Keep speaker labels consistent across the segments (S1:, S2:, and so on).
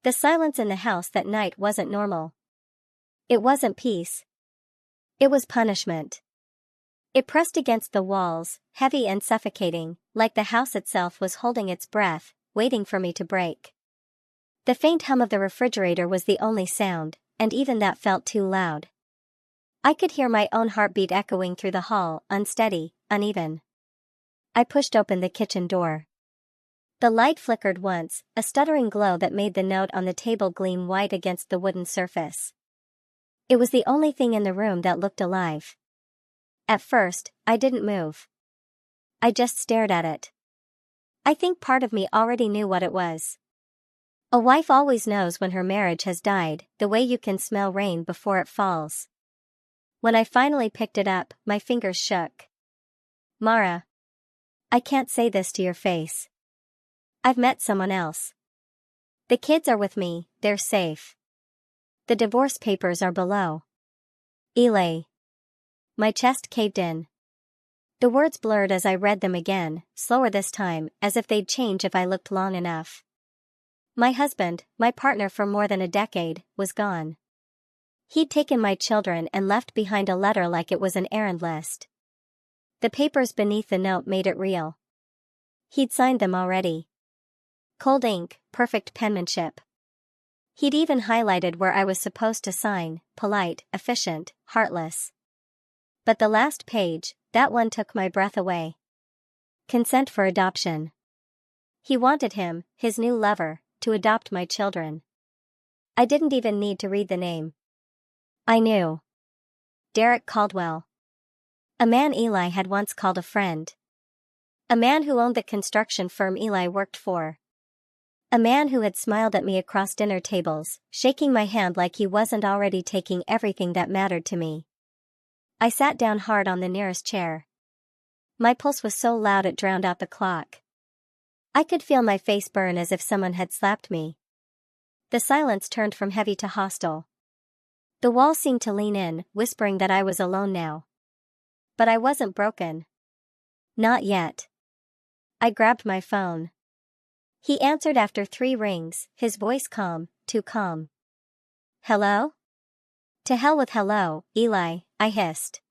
S1: The silence in the house that night wasn't normal. It wasn't peace. It was punishment. It pressed against the walls, heavy and suffocating, like the house itself was holding its breath, waiting for me to break. The faint hum of the refrigerator was the only sound, and even that felt too loud. I could hear my own heartbeat echoing through the hall, unsteady, uneven. I pushed open the kitchen door. The light flickered once, a stuttering glow that made the note on the table gleam white against the wooden surface. It was the only thing in the room that looked alive. At first, I didn't move. I just stared at it. I think part of me already knew what it was. A wife always knows when her marriage has died, the way you can smell rain before it falls. When I finally picked it up, my fingers shook. Mara. I can't say this to your face. I've met someone else. The kids are with me, they're safe. The divorce papers are below. Eli. My chest caved in. The words blurred as I read them again, slower this time, as if they'd change if I looked long enough. My husband, my partner for more than a decade, was gone. He'd taken my children and left behind a letter like it was an errand list. The papers beneath the note made it real. He'd signed them already. Cold ink, perfect penmanship. He'd even highlighted where I was supposed to sign, polite, efficient, heartless. But the last page, that one took my breath away. Consent for adoption. He wanted him, his new lover, to adopt my children. I didn't even need to read the name. I knew. Derek Caldwell. A man Eli had once called a friend. A man who owned the construction firm Eli worked for. A man who had smiled at me across dinner tables, shaking my hand like he wasn't already taking everything that mattered to me. I sat down hard on the nearest chair. My pulse was so loud it drowned out the clock. I could feel my face burn as if someone had slapped me. The silence turned from heavy to hostile. The wall seemed to lean in, whispering that I was alone now. But I wasn't broken. Not yet. I grabbed my phone. He answered after 3 rings, his voice calm, too calm. Hello? To hell with hello, Eli, I hissed.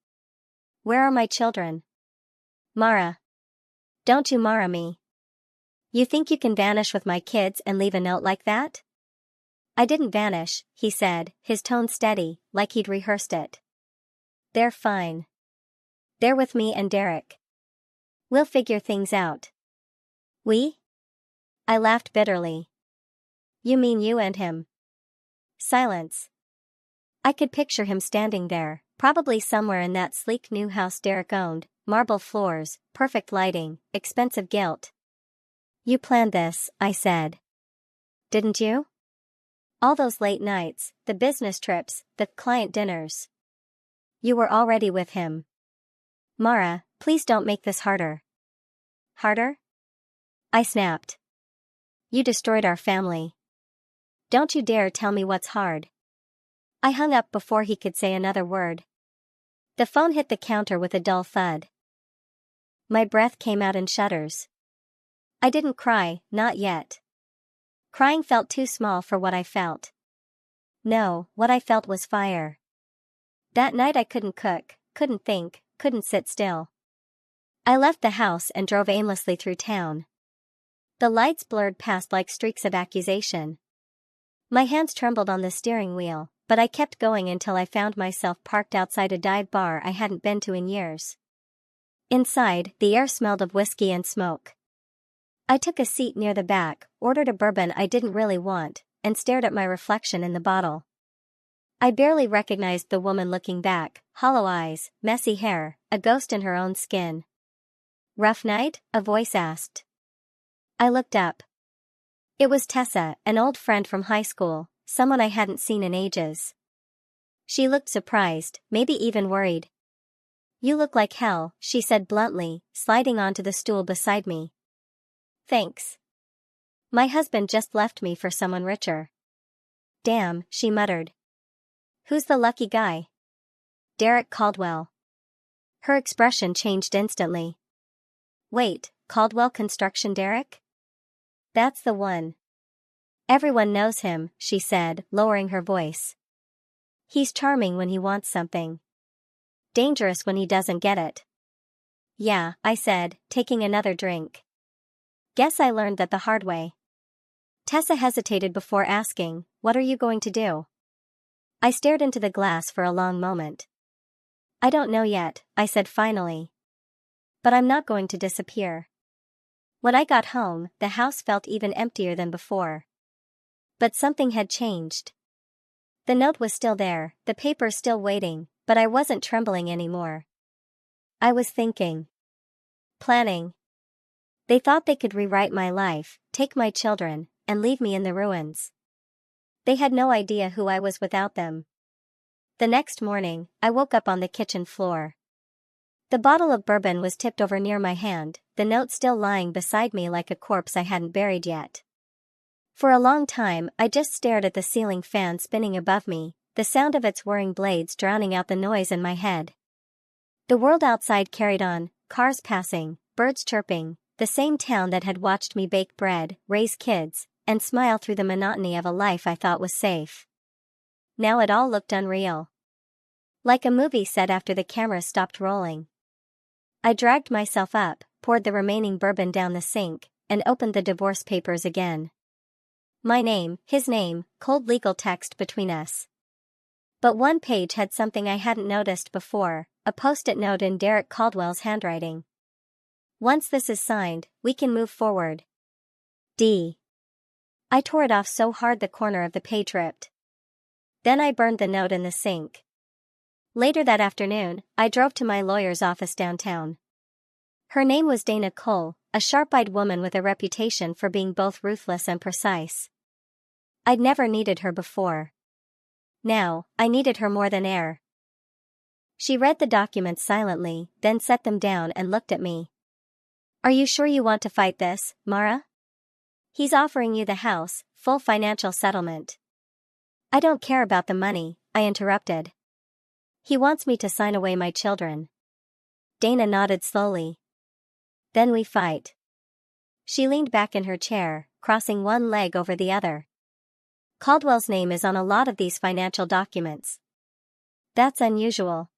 S1: Where are my children? Mara. Don't you Mara me. You think you can vanish with my kids and leave a note like that? I didn't vanish, he said, his tone steady, like he'd rehearsed it. They're fine. They're with me and Derek. We'll figure things out. We? I laughed bitterly. You mean you and him? Silence. I could picture him standing there, probably somewhere in that sleek new house Derek owned, marble floors, perfect lighting, expensive gilt. You planned this, I said. Didn't you? All those late nights, the business trips, the client dinners. You were already with him. Mara, please don't make this harder. Harder? I snapped. You destroyed our family. Don't you dare tell me what's hard. I hung up before he could say another word. The phone hit the counter with a dull thud. My breath came out in shudders. I didn't cry, not yet. Crying felt too small for what I felt. No, what I felt was fire. That night I couldn't cook, couldn't think, couldn't sit still. I left the house and drove aimlessly through town. The lights blurred past like streaks of accusation. My hands trembled on the steering wheel, but I kept going until I found myself parked outside a dive bar I hadn't been to in years. Inside, the air smelled of whiskey and smoke. I took a seat near the back, ordered a bourbon I didn't really want, and stared at my reflection in the bottle. I barely recognized the woman looking back, hollow eyes, messy hair, a ghost in her own skin. Rough night? A voice asked. I looked up. It was Tessa, an old friend from high school, someone I hadn't seen in ages. She looked surprised, maybe even worried. You look like hell, she said bluntly, sliding onto the stool beside me. Thanks. My husband just left me for someone richer. Damn, she muttered. Who's the lucky guy? Derek Caldwell. Her expression changed instantly. Wait, Caldwell Construction Derek? That's the one. Everyone knows him, she said, lowering her voice. He's charming when he wants something. Dangerous when he doesn't get it. Yeah, I said, taking another drink. Guess I learned that the hard way. Tessa hesitated before asking, "What are you going to do?" I stared into the glass for a long moment. "I don't know yet," I said finally. "But I'm not going to disappear." When I got home, the house felt even emptier than before. But something had changed. The note was still there, the paper still waiting, but I wasn't trembling anymore. I was thinking. Planning. They thought they could rewrite my life, take my children, and leave me in the ruins. They had no idea who I was without them. The next morning, I woke up on the kitchen floor. The bottle of bourbon was tipped over near my hand, the note still lying beside me like a corpse I hadn't buried yet. For a long time, I just stared at the ceiling fan spinning above me, the sound of its whirring blades drowning out the noise in my head. The world outside carried on, cars passing, birds chirping, the same town that had watched me bake bread, raise kids, and smile through the monotony of a life I thought was safe. Now it all looked unreal. Like a movie set after the camera stopped rolling. I dragged myself up, poured the remaining bourbon down the sink, and opened the divorce papers again. My name, his name, cold legal text between us. But one page had something I hadn't noticed before, a post-it note in Derek Caldwell's handwriting. "Once this is signed, we can move forward. D." I tore it off so hard the corner of the page ripped. Then I burned the note in the sink. Later that afternoon, I drove to my lawyer's office downtown. Her name was Dana Cole, a sharp-eyed woman with a reputation for being both ruthless and precise. I'd never needed her before. Now, I needed her more than ever. She read the documents silently, then set them down and looked at me. "Are you sure you want to fight this, Mara? He's offering you the house, full financial settlement." "I don't care about the money," I interrupted. "He wants me to sign away my children." Dana nodded slowly. "Then we fight." She leaned back in her chair, crossing one leg over the other. "Caldwell's name is on a lot of these financial documents." "That's unusual."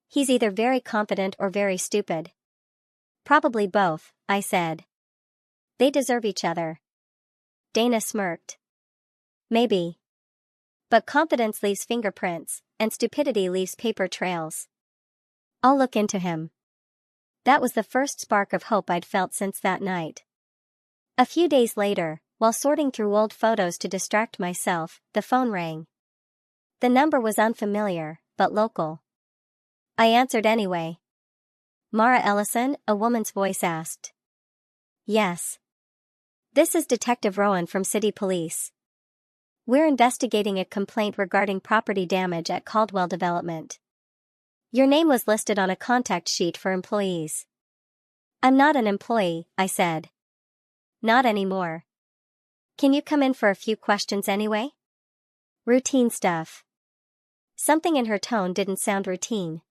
S1: "He's either very confident or very stupid." "Probably both," I said. "They deserve each other." Dana smirked. "Maybe. But confidence leaves fingerprints, and stupidity leaves paper trails. I'll look into him." That was the first spark of hope I'd felt since that night. A few days later, while sorting through old photos to distract myself, the phone rang. The number was unfamiliar, but local. I answered anyway. "Mara Ellison?" a woman's voice asked. "Yes. This is Detective Rowan from City Police. We're investigating a complaint regarding property damage at Caldwell Development. Your name was listed on a contact sheet for employees." "I'm not an employee," I said. "Not anymore." "Can you come in for a few questions anyway?" "Routine stuff." Something in her tone didn't sound routine.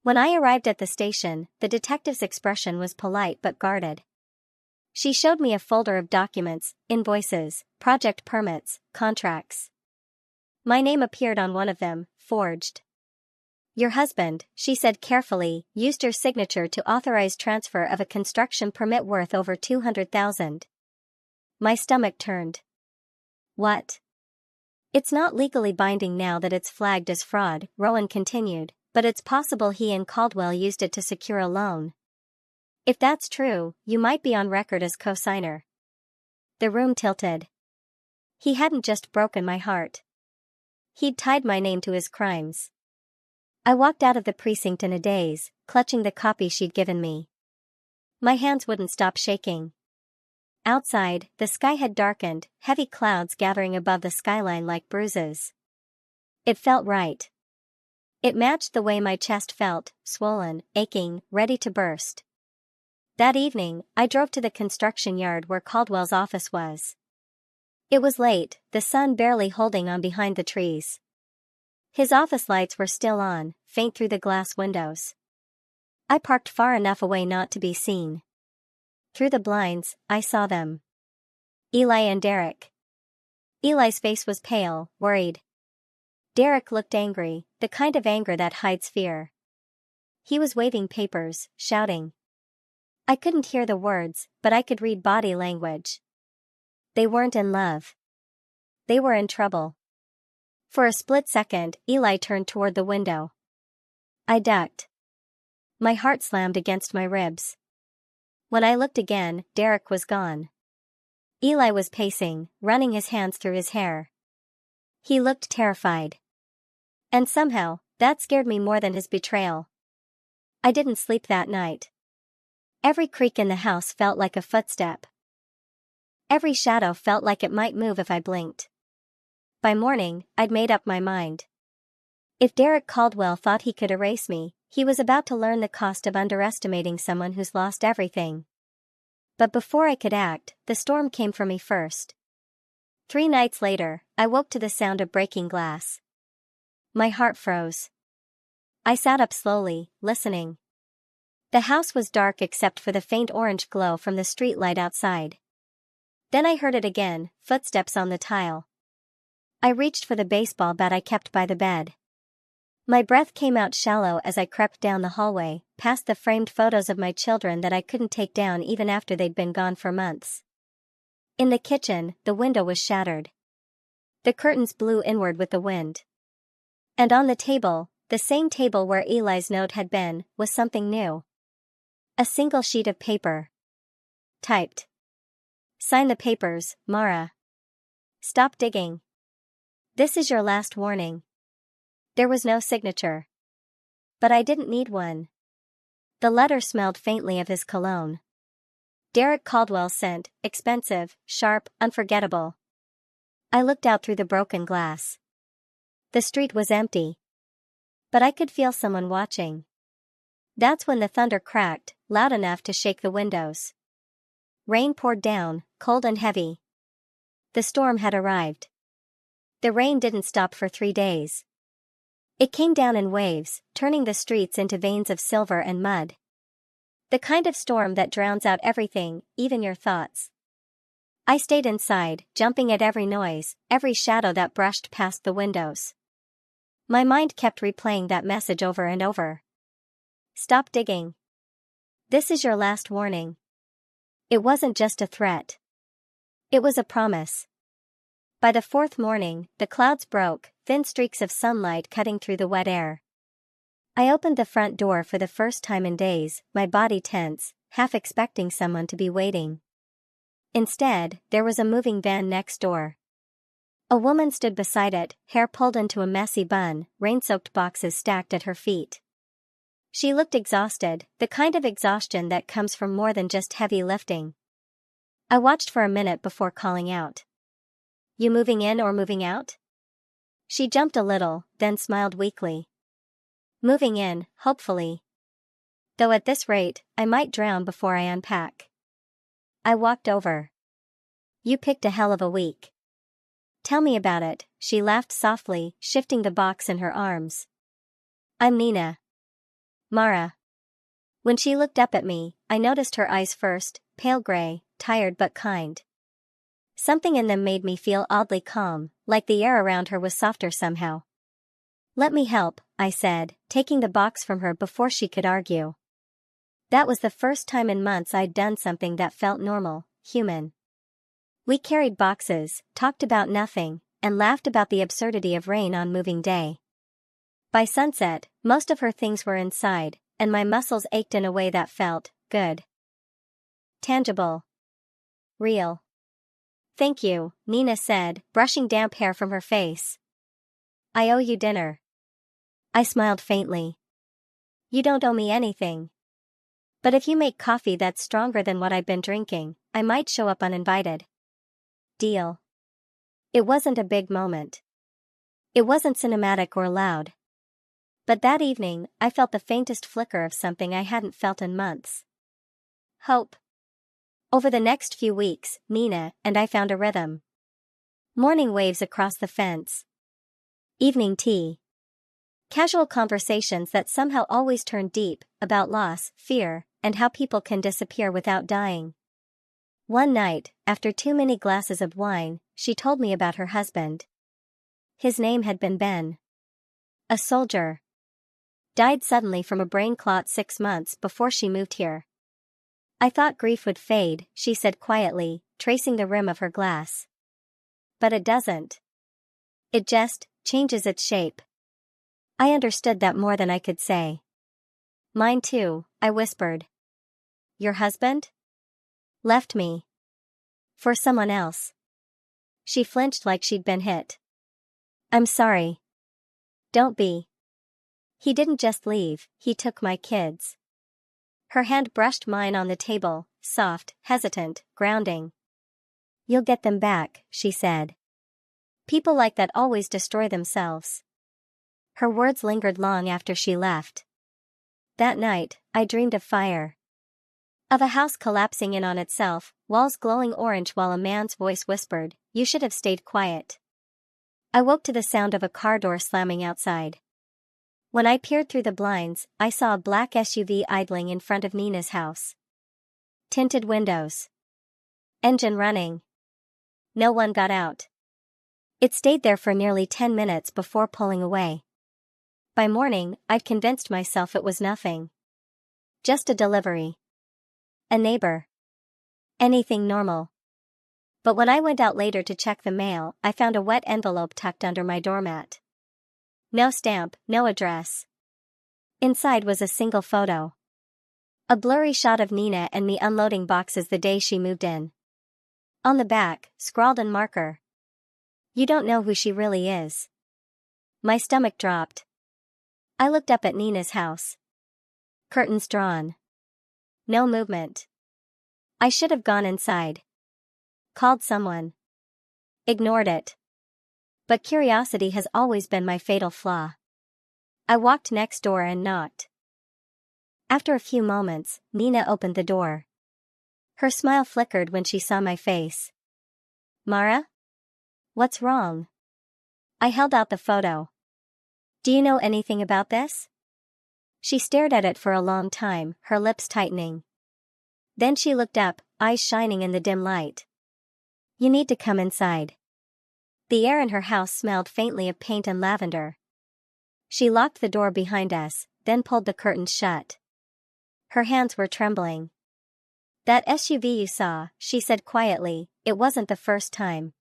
S1: When I arrived at the station, the detective's expression was polite but guarded. She showed me a folder of documents, invoices, project permits, contracts. My name appeared on one of them, forged. "Your husband," she said carefully, "used your signature to authorize transfer of a construction permit worth over $200,000. My stomach turned. "What?" "It's not legally binding now that it's flagged as fraud," Rowan continued, "but it's possible he and Caldwell used it to secure a loan. If that's true, you might be on record as co-signer." The room tilted. He hadn't just broken my heart. He'd tied my name to his crimes. I walked out of the precinct in a daze, clutching the copy she'd given me. My hands wouldn't stop shaking. Outside, the sky had darkened, heavy clouds gathering above the skyline like bruises. It felt right. It matched the way my chest felt, swollen, aching, ready to burst. That evening, I drove to the construction yard where Caldwell's office was. It was late, the sun barely holding on behind the trees. His office lights were still on, faint through the glass windows. I parked far enough away not to be seen. Through the blinds, I saw them. Eli and Derek. Eli's face was pale, worried. Derek looked angry, the kind of anger that hides fear. He was waving papers, shouting. I couldn't hear the words, but I could read body language. They weren't in love. They were in trouble. For a split second, Eli turned toward the window. I ducked. My heart slammed against my ribs. When I looked again, Derek was gone. Eli was pacing, running his hands through his hair. He looked terrified. And somehow, that scared me more than his betrayal. I didn't sleep that night. Every creak in the house felt like a footstep. Every shadow felt like it might move if I blinked. By morning, I'd made up my mind. If Derek Caldwell thought he could erase me, he was about to learn the cost of underestimating someone who's lost everything. But before I could act, the storm came for me first. 3 nights later, I woke to the sound of breaking glass. My heart froze. I sat up slowly, listening. The house was dark except for the faint orange glow from the streetlight outside. Then I heard it again, footsteps on the tile. I reached for the baseball bat I kept by the bed. My breath came out shallow as I crept down the hallway, past the framed photos of my children that I couldn't take down even after they'd been gone for months. In the kitchen, the window was shattered. The curtains blew inward with the wind. And on the table, the same table where Eli's note had been, was something new. A single sheet of paper. Typed. Sign the papers, Mara. Stop digging. This is your last warning. There was no signature. But I didn't need one. The letter smelled faintly of his cologne. Derek Caldwell scent, expensive, sharp, unforgettable. I looked out through the broken glass. The street was empty. But I could feel someone watching. That's when the thunder cracked, loud enough to shake the windows. Rain poured down, cold and heavy. The storm had arrived. The rain didn't stop for 3 days. It came down in waves, turning the streets into veins of silver and mud. The kind of storm that drowns out everything, even your thoughts. I stayed inside, jumping at every noise, every shadow that brushed past the windows. My mind kept replaying that message over and over. Stop digging. This is your last warning. It wasn't just a threat. It was a promise. By the 4th morning, the clouds broke, thin streaks of sunlight cutting through the wet air. I opened the front door for the first time in days, my body tense, half expecting someone to be waiting. Instead, there was a moving van next door. A woman stood beside it, hair pulled into a messy bun, rain-soaked boxes stacked at her feet. She looked exhausted, the kind of exhaustion that comes from more than just heavy lifting. I watched for a minute before calling out. You moving in or moving out? She jumped a little, then smiled weakly. Moving in, hopefully. Though at this rate, I might drown before I unpack. I walked over. You picked a hell of a week. Tell me about it, she laughed softly, shifting the box in her arms. I'm Nina. Mara. When she looked up at me, I noticed her eyes first, pale gray, tired but kind. Something in them made me feel oddly calm, like the air around her was softer somehow. Let me help, I said, taking the box from her before she could argue. That was the first time in months I'd done something that felt normal, human. We carried boxes, talked about nothing, and laughed about the absurdity of rain on moving day. By sunset, most of her things were inside, and my muscles ached in a way that felt good. Tangible. Real. Thank you, Nina said, brushing damp hair from her face. I owe you dinner. I smiled faintly. You don't owe me anything. But if you make coffee that's stronger than what I've been drinking, I might show up uninvited. Deal. It wasn't a big moment. It wasn't cinematic or loud. But that evening, I felt the faintest flicker of something I hadn't felt in months. Hope. Over the next few weeks, Nina and I found a rhythm. Morning waves across the fence. Evening tea. Casual conversations that somehow always turned deep, about loss, fear, and how people can disappear without dying. One night, after too many glasses of wine, she told me about her husband. His name had been Ben. A soldier. Died suddenly from a brain clot 6 months before she moved here. I thought grief would fade, she said quietly, tracing the rim of her glass. But it doesn't. It just changes its shape. I understood that more than I could say. Mine too, I whispered. Your husband? Left me. For someone else. She flinched like she'd been hit. I'm sorry. Don't be. He didn't just leave, he took my kids. Her hand brushed mine on the table, soft, hesitant, grounding. You'll get them back, she said. People like that always destroy themselves. Her words lingered long after she left. That night, I dreamed of fire. Of a house collapsing in on itself, walls glowing orange while a man's voice whispered, "You should have stayed quiet." I woke to the sound of a car door slamming outside. When I peered through the blinds, I saw a black SUV idling in front of Nina's house. Tinted windows. Engine running. No one got out. It stayed there for nearly 10 minutes before pulling away. By morning, I'd convinced myself it was nothing. Just a delivery. A neighbor. Anything normal. But when I went out later to check the mail, I found a wet envelope tucked under my doormat. No stamp, no address. Inside was a single photo. A blurry shot of Nina and me unloading boxes the day she moved in. On the back, scrawled in marker. You don't know who she really is. My stomach dropped. I looked up at Nina's house. Curtains drawn. No movement. I should have gone inside. Called someone. Ignored it. But curiosity has always been my fatal flaw. I walked next door and knocked. After a few moments, Nina opened the door. Her smile flickered when she saw my face. Mara? What's wrong? I held out the photo. Do you know anything about this? She stared at it for a long time, her lips tightening. Then she looked up, eyes shining in the dim light. You need to come inside. The air in her house smelled faintly of paint and lavender. She locked the door behind us, then pulled the curtains shut. Her hands were trembling. That SUV you saw, she said quietly, it wasn't the first time.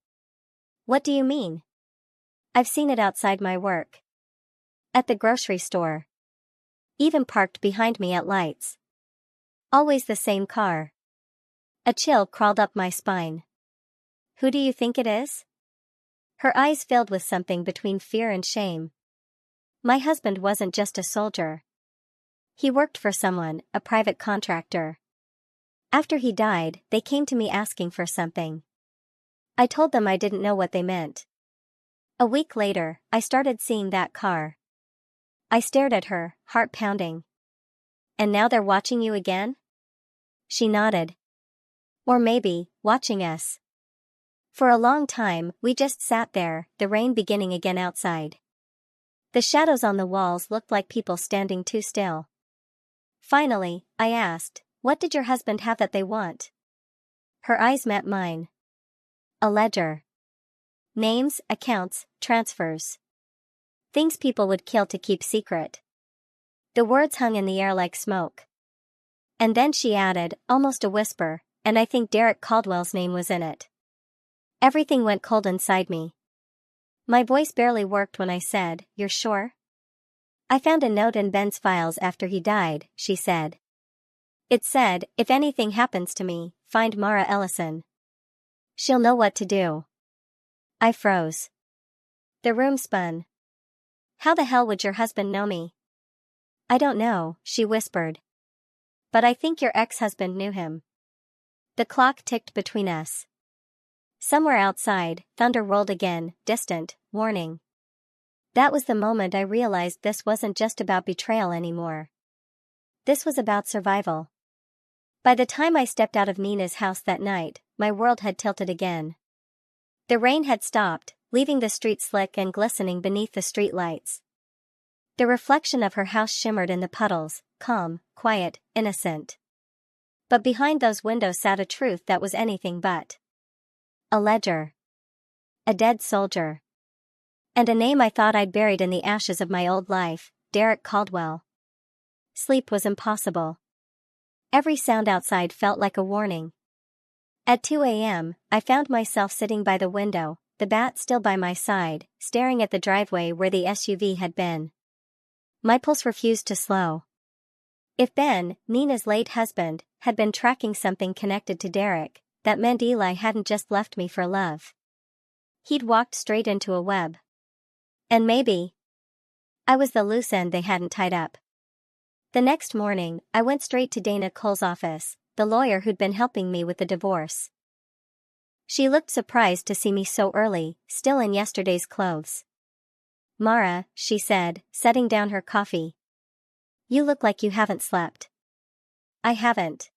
S1: What do you mean? I've seen it outside my work. At the grocery store. Even parked behind me at lights. Always the same car. A chill crawled up my spine. Who do you think it is? Her eyes filled with something between fear and shame. My husband wasn't just a soldier. He worked for someone, a private contractor. After he died, they came to me asking for something. I told them I didn't know what they meant. A week later, I started seeing that car. I stared at her, heart pounding. And now they're watching you again? She nodded. Or maybe, watching us. For a long time, we just sat there, the rain beginning again outside. The shadows on the walls looked like people standing too still. Finally, I asked, what did your husband have that they want? Her eyes met mine. A ledger. Names, accounts, transfers. Things people would kill to keep secret. The words hung in the air like smoke. And then she added, almost a whisper, and I think Derek Caldwell's name was in it. Everything went cold inside me. My voice barely worked when I said, "You're sure?" I found a note in Ben's files after he died, she said. It said, if anything happens to me, find Mara Ellison. She'll know what to do. I froze. The room spun. How the hell would your husband know me? I don't know, she whispered. But I think your ex-husband knew him. The clock ticked between us. Somewhere outside, thunder rolled again, distant, warning. That was the moment I realized this wasn't just about betrayal anymore. This was about survival. By the time I stepped out of Nina's house that night, my world had tilted again. The rain had stopped, leaving the street slick and glistening beneath the streetlights. The reflection of her house shimmered in the puddles, calm, quiet, innocent. But behind those windows sat a truth that was anything but. A ledger. A dead soldier. And a name I thought I'd buried in the ashes of my old life, Derek Caldwell. Sleep was impossible. Every sound outside felt like a warning. At 2 a.m., I found myself sitting by the window, the bat still by my side, staring at the driveway where the SUV had been. My pulse refused to slow. If Ben, Nina's late husband, had been tracking something connected to Derek, that meant Eli hadn't just left me for love. He'd walked straight into a web. And maybe I was the loose end they hadn't tied up. The next morning, I went straight to Dana Cole's office, the lawyer who'd been helping me with the divorce. She looked surprised to see me so early, still in yesterday's clothes. "Mara," she said, setting down her coffee. "You look like you haven't slept." "I haven't.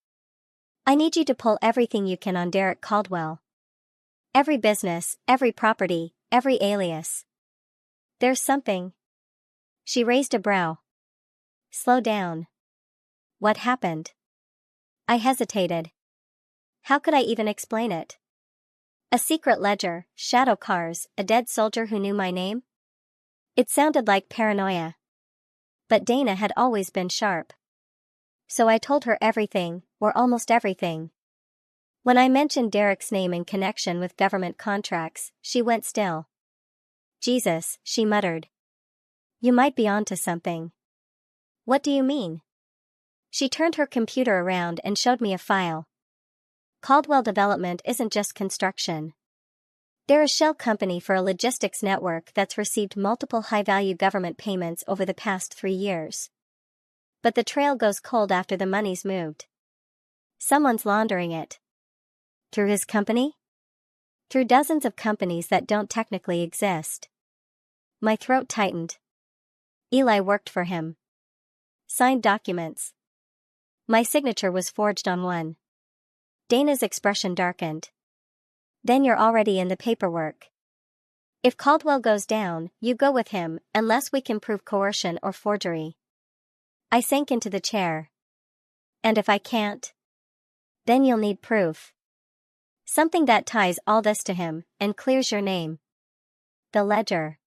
S1: I need you to pull everything you can on Derek Caldwell. Every business, every property, every alias. There's something." She raised a brow. "Slow down. What happened?" I hesitated. How could I even explain it? A secret ledger, shadow cars, a dead soldier who knew my name? It sounded like paranoia. But Dana had always been sharp. So I told her everything, or almost everything. When I mentioned Derek's name in connection with government contracts, she went still. "Jesus," she muttered. "You might be onto something." "What do you mean?" She turned her computer around and showed me a file. Caldwell Development isn't just construction. They're a shell company for a logistics network that's received multiple high-value government payments over the past 3 years. But the trail goes cold after the money's moved. Someone's laundering it. Through his company? Through dozens of companies that don't technically exist. My throat tightened. Eli worked for him. Signed documents. My signature was forged on one. Dana's expression darkened. "Then you're already in the paperwork. If Caldwell goes down, you go with him, unless we can prove coercion or forgery." I sank into the chair. "And if I can't?" "Then you'll need proof. Something that ties all this to him, and clears your name." The ledger.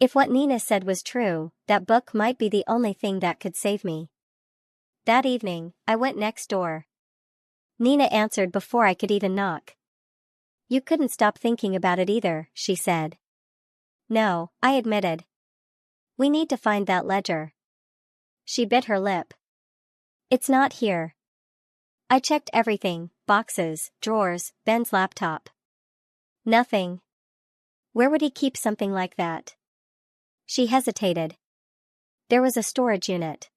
S1: If what Nina said was true, that book might be the only thing that could save me. That evening, I went next door. Nina answered before I could even knock. "You couldn't stop thinking about it either," she said. "No," I admitted. "We need to find that ledger." She bit her lip. "It's not here." I checked everything, boxes, drawers, Ben's laptop. Nothing. Where would he keep something like that? She hesitated. There was a storage unit.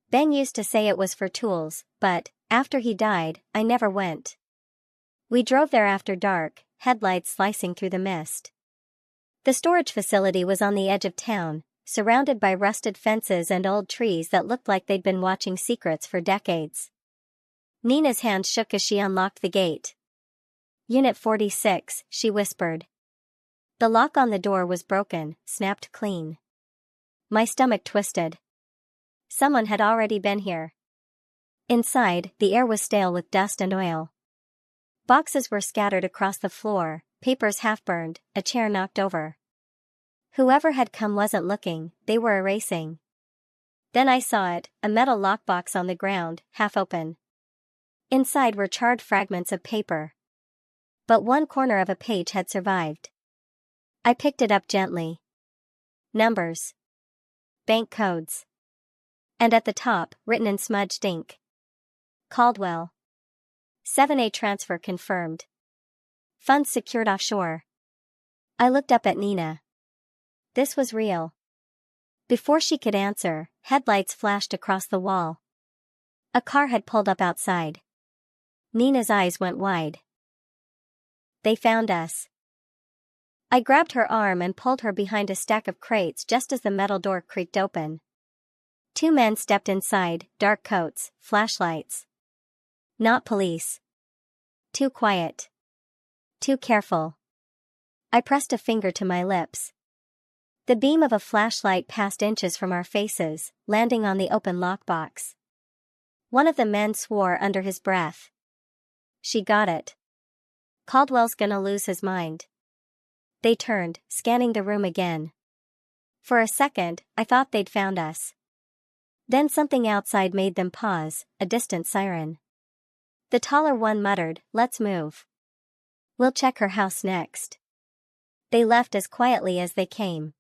S1: Ben used to say it was for tools, but, after he died, I never went. We drove there after dark, headlights slicing through the mist. The storage facility was on the edge of town, surrounded by rusted fences and old trees that looked like they'd been watching secrets for decades. Nina's hand shook as she unlocked the gate. "Unit 46, she whispered. The lock on the door was broken, snapped clean. My stomach twisted. Someone had already been here. Inside, the air was stale with dust and oil. Boxes were scattered across the floor, papers half-burned, a chair knocked over. Whoever had come wasn't looking, they were erasing. Then I saw it, a metal lockbox on the ground, half open. Inside were charred fragments of paper. But one corner of a page had survived. I picked it up gently. Numbers. Bank codes. And at the top, written in smudged ink. Caldwell. 7A transfer confirmed. Funds secured offshore. I looked up at Nina. This was real. Before she could answer, headlights flashed across the wall. A car had pulled up outside. Nina's eyes went wide. They found us. I grabbed her arm and pulled her behind a stack of crates just as the metal door creaked open. 2 men stepped inside, dark coats, flashlights. Not police. Too quiet. Too careful. I pressed a finger to my lips. The beam of a flashlight passed inches from our faces, landing on the open lockbox. One of the men swore under his breath. She got it. Caldwell's gonna lose his mind. They turned, scanning the room again. For a second, I thought they'd found us. Then something outside made them pause, a distant siren. The taller one muttered, "Let's move. We'll check her house next." They left as quietly as they came.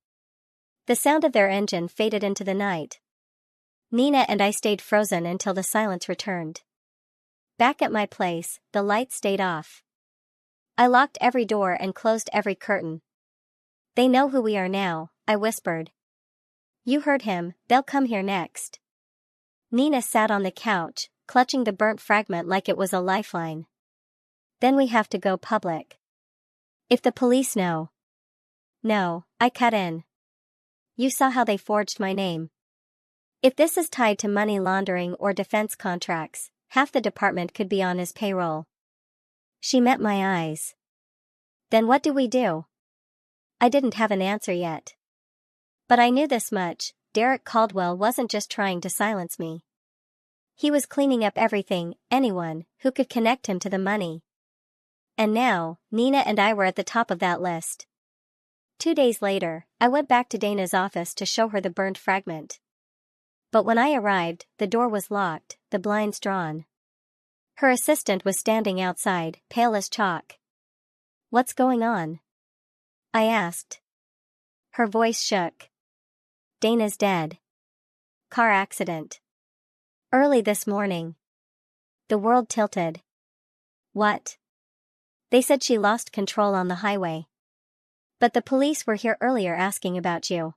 S1: The sound of their engine faded into the night. Nina and I stayed frozen until the silence returned. Back at my place, the lights stayed off. I locked every door and closed every curtain. "They know who we are now," I whispered. "You heard him, they'll come here next." Nina sat on the couch, clutching the burnt fragment like it was a lifeline. "Then we have to go public. If the police know." "No," I cut in. "You saw how they forged my name. If this is tied to money laundering or defense contracts, half the department could be on his payroll." She met my eyes. "Then what do we do?" I didn't have an answer yet. But I knew this much: Derek Caldwell wasn't just trying to silence me. He was cleaning up everything, anyone who could connect him to the money. And now, Nina and I were at the top of that list. 2 days later, I went back to Dana's office to show her the burned fragment. But when I arrived, the door was locked, the blinds drawn. Her assistant was standing outside, pale as chalk. "What's going on?" I asked. Her voice shook. "Dana's dead. Car accident. Early this morning." The world tilted. "What?" "They said she lost control on the highway. But the police were here earlier asking about you."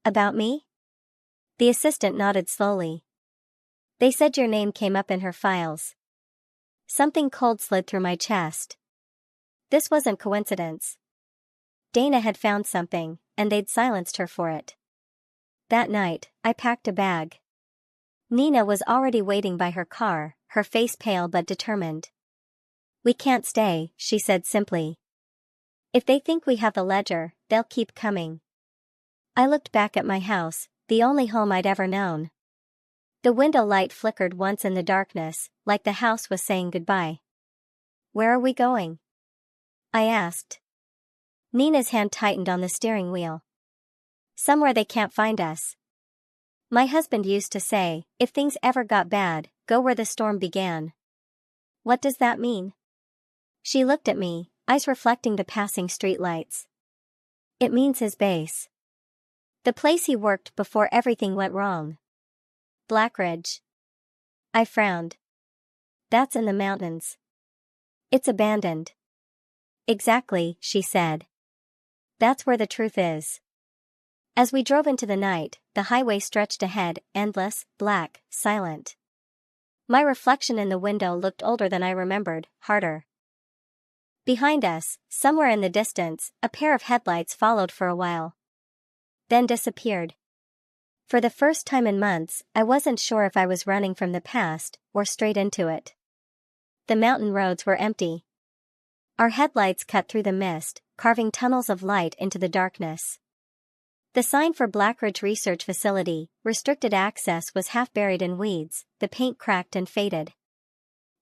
S1: "About me?" The assistant nodded slowly. "They said your name came up in her files." Something cold slid through my chest. This wasn't coincidence. Dana had found something, and they'd silenced her for it. That night, I packed a bag. Nina was already waiting by her car, her face pale but determined. "We can't stay," she said simply. "If they think we have the ledger, they'll keep coming." I looked back at my house, the only home I'd ever known. The window light flickered once in the darkness, like the house was saying goodbye. "Where are we going?" I asked. Nina's hand tightened on the steering wheel. "Somewhere they can't find us. My husband used to say, if things ever got bad, go where the storm began." "What does that mean?" She looked at me, eyes reflecting the passing streetlights. "It means his base. The place he worked before everything went wrong. Blackridge." I frowned. "That's in the mountains." "It's abandoned." "Exactly," she said. "That's where the truth is." As we drove into the night, the highway stretched ahead, endless, black, silent. My reflection in the window looked older than I remembered, harder. Behind us, somewhere in the distance, a pair of headlights followed for a while. Then disappeared. For the first time in months, I wasn't sure if I was running from the past, or straight into it. The mountain roads were empty. Our headlights cut through the mist, carving tunnels of light into the darkness. The sign for Blackridge Research Facility, restricted access, was half buried in weeds, the paint cracked and faded.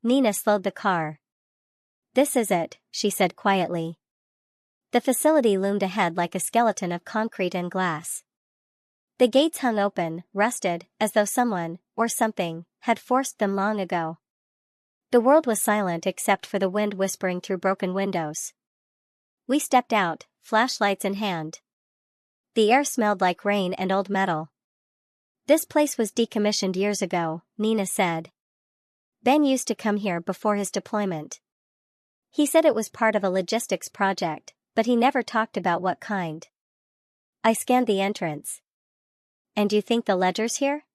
S1: Nina slowed the car. "This is it," she said quietly. The facility loomed ahead like a skeleton of concrete and glass. The gates hung open, rusted, as though someone, or something, had forced them long ago. The world was silent except for the wind whispering through broken windows. We stepped out, flashlights in hand. The air smelled like rain and old metal. "This place was decommissioned years ago," Nina said. "Ben used to come here before his deployment. He said it was part of a logistics project, but he never talked about what kind." I scanned the entrance. "And you think the ledger's here?"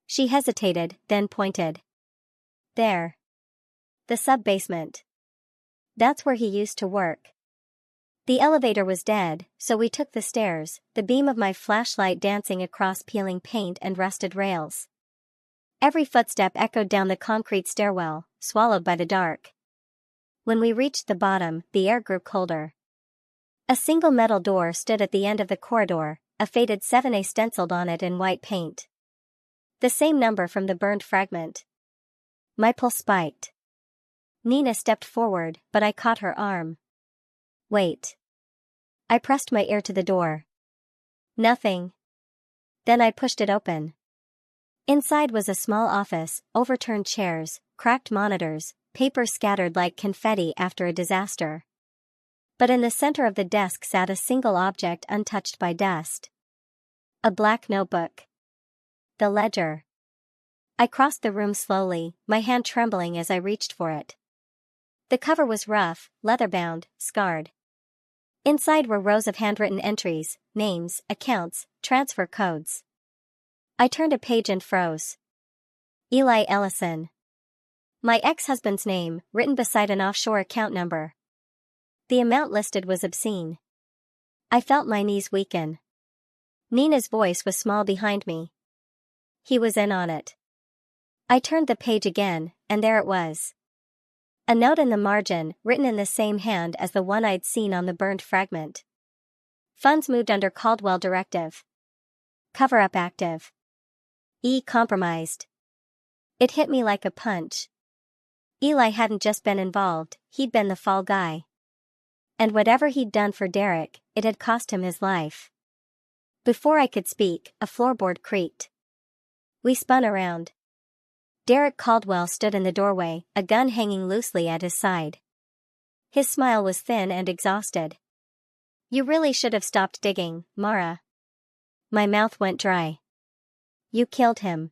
S1: She hesitated, then pointed. "There. The sub-basement. That's where he used to work." The elevator was dead, so we took the stairs, the beam of my flashlight dancing across peeling paint and rusted rails. Every footstep echoed down the concrete stairwell, swallowed by the dark. When we reached the bottom, the air grew colder. A single metal door stood at the end of the corridor, a faded 7A stenciled on it in white paint. The same number from the burned fragment. My pulse spiked. Nina stepped forward, but I caught her arm. Wait. I pressed my ear to the door. Nothing. Then I pushed it open. Inside was a small office, overturned chairs, cracked monitors, paper scattered like confetti after a disaster. But in the center of the desk sat a single object untouched by dust. A black notebook. The ledger. I crossed the room slowly, my hand trembling as I reached for it. The cover was rough, leather-bound, scarred. Inside were rows of handwritten entries, names, accounts, transfer codes. I turned a page and froze. Eli Ellison. My ex-husband's name, written beside an offshore account number. The amount listed was obscene. I felt my knees weaken. Nina's voice was small behind me. He was in on it. I turned the page again, and there it was. A note in the margin, written in the same hand as the one I'd seen on the burned fragment. Funds moved under Caldwell directive. Cover-up active. Compromised. It hit me like a punch. Eli hadn't just been involved, he'd been the fall guy. And whatever he'd done for Derek, it had cost him his life. Before I could speak, a floorboard creaked. We spun around. Derek Caldwell stood in the doorway, a gun hanging loosely at his side. His smile was thin and exhausted. You really should have stopped digging, Mara. My mouth went dry. You killed him.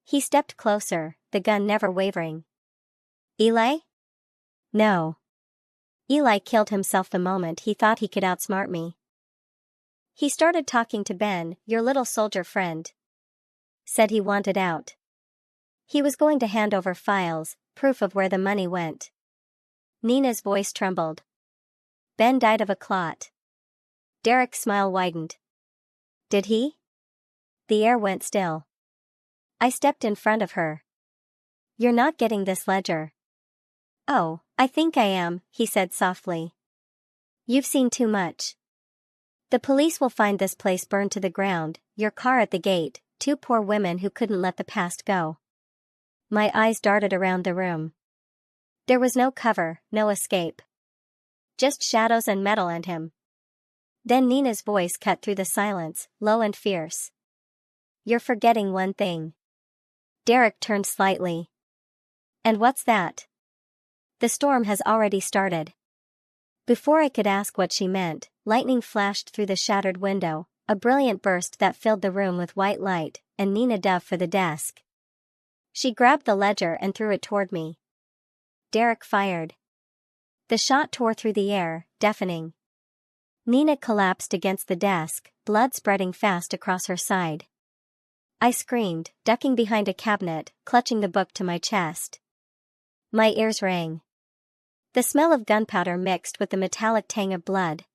S1: He stepped closer, the gun never wavering. Eli? No. Eli killed himself the moment he thought he could outsmart me. He started talking to Ben, your little soldier friend. Said he wanted out. He was going to hand over files, proof of where the money went. Nina's voice trembled. Ben died of a clot. Derek's smile widened. Did he? The air went still. I stepped in front of her. You're not getting this ledger. Oh, I think I am, he said softly. You've seen too much. The police will find this place burned to the ground, your car at the gate, two poor women who couldn't let the past go. My eyes darted around the room. There was no cover, no escape. Just shadows and metal and him. Then Nina's voice cut through the silence, low and fierce. You're forgetting one thing. Derek turned slightly. And what's that? The storm has already started. Before I could ask what she meant, lightning flashed through the shattered window, a brilliant burst that filled the room with white light, and Nina dove for the desk. She grabbed the ledger and threw it toward me. Derek fired. The shot tore through the air, deafening. Nina collapsed against the desk, blood spreading fast across her side. I screamed, ducking behind a cabinet, clutching the book to my chest. My ears rang. The smell of gunpowder mixed with the metallic tang of blood.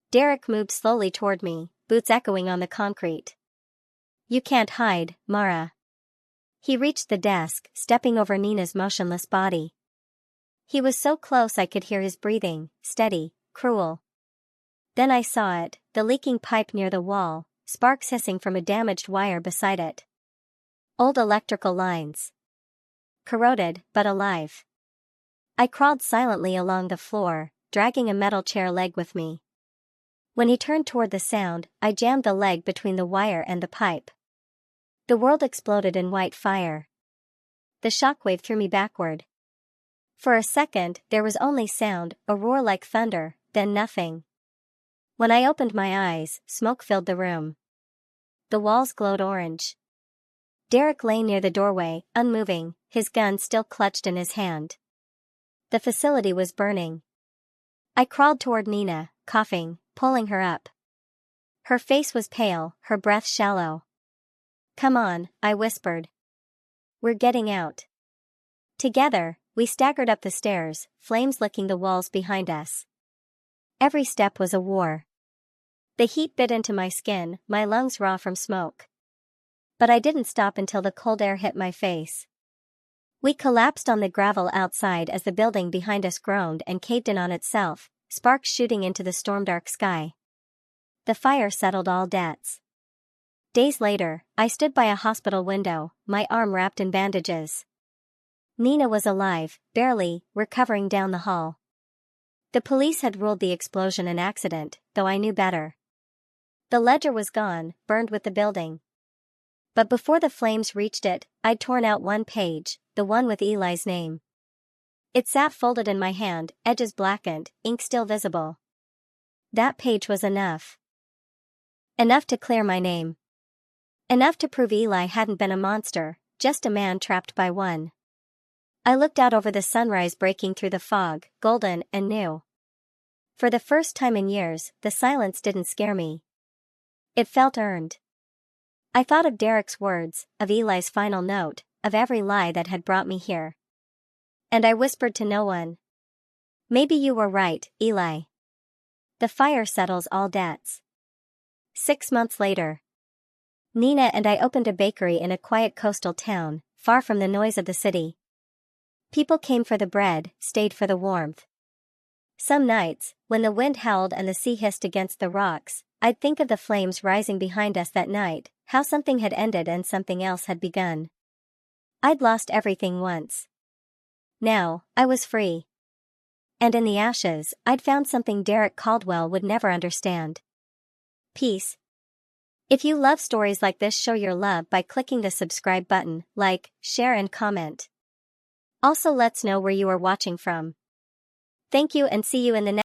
S1: Derek moved slowly toward me, boots echoing on the concrete. You can't hide, Mara. He reached the desk, stepping over Nina's motionless body. He was so close I could hear his breathing, steady, cruel. Then I saw it, the leaking pipe near the wall, sparks hissing from a damaged wire beside it. Old electrical lines. Corroded, but alive. I crawled silently along the floor, dragging a metal chair leg with me. When he turned toward the sound, I jammed the leg between the wire and the pipe. The world exploded in white fire. The shockwave threw me backward. For a second, there was only sound, a roar like thunder, then nothing. When I opened my eyes, smoke filled the room. The walls glowed orange. Derek lay near the doorway, unmoving, his gun still clutched in his hand. The facility was burning. I crawled toward Nina, coughing, pulling her up. Her face was pale, her breath shallow. Come on, I whispered. We're getting out. Together, we staggered up the stairs, flames licking the walls behind us. Every step was a war. The heat bit into my skin, my lungs raw from smoke. But I didn't stop until the cold air hit my face. We collapsed on the gravel outside as the building behind us groaned and caved in on itself, sparks shooting into the storm-dark sky. The fire settled all debts. Days later, I stood by a hospital window, my arm wrapped in bandages. Nina was alive, barely, recovering down the hall. The police had ruled the explosion an accident, though I knew better. The ledger was gone, burned with the building. But before the flames reached it, I'd torn out one page, the one with Eli's name. It sat folded in my hand, edges blackened, ink still visible. That page was enough. Enough to clear my name. Enough to prove Eli hadn't been a monster, just a man trapped by one. I looked out over the sunrise breaking through the fog, golden and new. For the first time in years, the silence didn't scare me. It felt earned. I thought of Derek's words, of Eli's final note, of every lie that had brought me here. And I whispered to no one. Maybe you were right, Eli. The fire settles all debts. 6 months later. Nina and I opened a bakery in a quiet coastal town, far from the noise of the city. People came for the bread, stayed for the warmth. Some nights, when the wind howled and the sea hissed against the rocks, I'd think of the flames rising behind us that night, how something had ended and something else had begun. I'd lost everything once. Now, I was free. And in the ashes, I'd found something Derek Caldwell would never understand. Peace. If you love stories like this, show your love by clicking the subscribe button, like, share and comment. Also let's know where you are watching from. Thank you and see you in the next